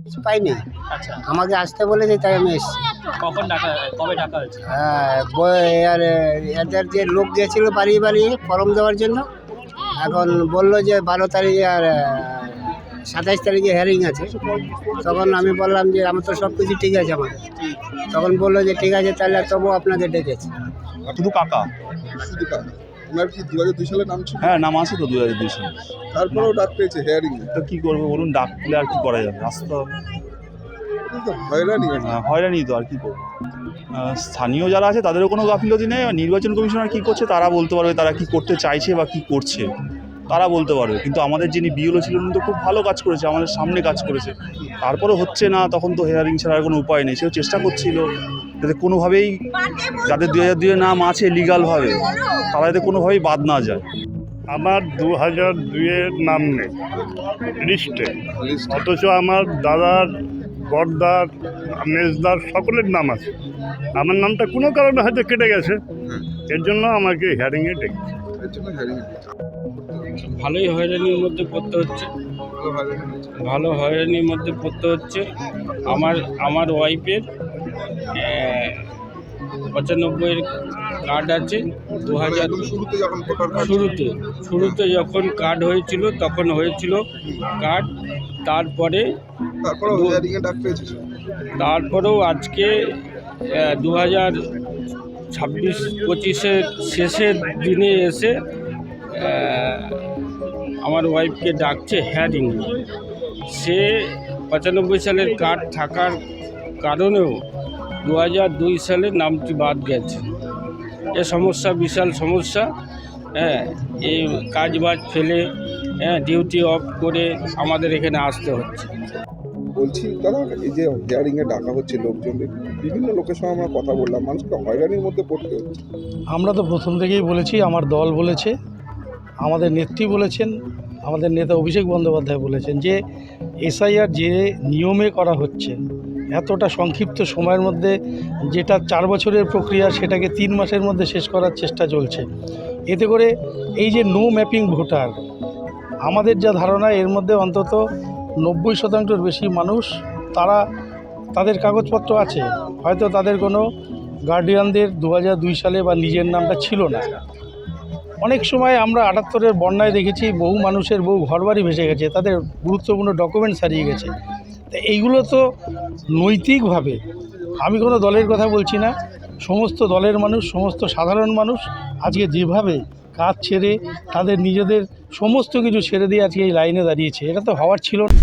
কিছু পাইনি। আচ্ছা, আমাকে আসতে বলেছে, তাই আমি এসেছি। কখন ডাকা, কবে ডাকা হয়েছে? হ্যাঁ, আর এদের যে লোক গিয়েছিল বাড়ি বাড়ি ফর্ম দেওয়ার জন্য, এখন বললো যে 12 তারিখে আর 27 তারিখে হেয়ারিং আছে। তখন আমি বললাম যে আমার তো সব কিছু ঠিক আছে আমাদের। তখন বললো যে ঠিক আছে, তাহলে তবু আপনাদের ডেকেছে। শুধু কাকা? শুধু কাকা। ওনার কি 2002 সালে নাম ছিল? হ্যাঁ, নাম আছে তো 2002 সালে। তারপরেও ডাক পেয়েছে হেয়ারিং এ। তো কী করবো বলুন, ডাকলে আর কি করা যাবে, আসতে হবে। তো হয়রানি হয়রানি তো, আর কি করবো। স্থানীয় যারা আছে তাদেরও কোনো গাফিলতি নেই। নির্বাচন কমিশনার কী করছে তারা বলতে পারবে, তারা কি করতে চাইছে বা কি করছে তারা বলতে পারবে। কিন্তু আমাদের যিনি বিএলও ছিলেন উনি তো খুব ভালো কাজ করেছে, আমাদের সামনে কাজ করেছে। তারপরেও হচ্ছে না, তখন তো হেয়ারিং ছাড়া আর কোনো উপায় নেই। সেও চেষ্টা করছিল যাতে কোনোভাবেই, যাদের 2002 নাম আছে লিগালভাবে, তারা যাতে কোনোভাবেই বাদ না যায়। আমার 2002-এর নাম নেই লিস্টে, অথচ আমার দাদার, বড়দার, মেজদার সকলের নাম আছে। আমার নামটা কোনো কারণে হয়তো কেটে গেছে, এর জন্য আমাকে হিয়ারিংয়ে ডেকেছে। এর জন্য হেয়ারিং ভালোই হয়রানির মধ্যে পড়তে হচ্ছে, ভালো হয়রানির মধ্যে পড়তে হচ্ছে। আমার ওয়াইফের 95-এর কার্ড আছে। 2000 শুরুতে যখন ভোটার কার্ড শুরুতে যখন কার্ড হয়েছিল তখন হয়েছিল কার্ড। তারপরেও হেয়ারিং এ ডাক পেয়েছে। তারপরেও আজকে 2026-25-এর শেষের দিনে এসে আমার ওয়াইফকে ডাকছে হেয়ারিং। সে 95 সালের কার্ড থাকার কারণেও 2002 সালে নামটি বাদ গেছে। এ সমস্যা বিশাল সমস্যা। এই কাজ বাজ ফেলে ডিউটি অফ করে আমাদের এখানে আসতে হচ্ছে। বলছি দাদা, এই যে হেয়ারিং এ ডাকা হচ্ছে লোকজনদের, বিভিন্ন লোকের সঙ্গে আমরা কথা বললাম, মানুষকে হয়রানির মধ্যে পড়তে হচ্ছে। আমরা তো প্রথম থেকেই বলেছি, আমার দল বলেছে, আমাদের নেত্রী বলেছেন, আমাদের নেতা অভিষেক বন্দ্যোপাধ্যায় বলেছেন যে এসআইআর যে নিয়মে করা হচ্ছে, এতটা সংক্ষিপ্ত সময়ের মধ্যে, যেটা 4 বছরের প্রক্রিয়া সেটাকে 3 মাসের মধ্যে শেষ করার চেষ্টা চলছে। এতে করে এই যে নো ম্যাপিং ভোটার, আমাদের যা ধারণা এর মধ্যে অন্তত 90% বেশি মানুষ তাদের কাগজপত্র আছে, হয়তো তাদের কোনো গার্ডিয়ানদের 2002 সালে বা নিজের নামটা ছিল না। অনেক সময় আমরা 78-এর বন্যায় দেখেছি বহু মানুষের বহু ঘরবাড়ি ভেসে গেছে, তাদের গুরুত্বপূর্ণ ডকুমেন্টস হারিয়ে গেছে। তো এইগুলো তো নৈতিকভাবে, আমি কোনো দলের কথা বলছি না, সমস্ত দলের মানুষ, সমস্ত সাধারণ মানুষ আজকে যেভাবে কাজ ছেড়ে তাদের নিজেদের সমস্ত কিছু ছেড়ে দিয়ে আজকে এই লাইনে দাঁড়িয়েছে, এটা তো হওয়ার ছিল না।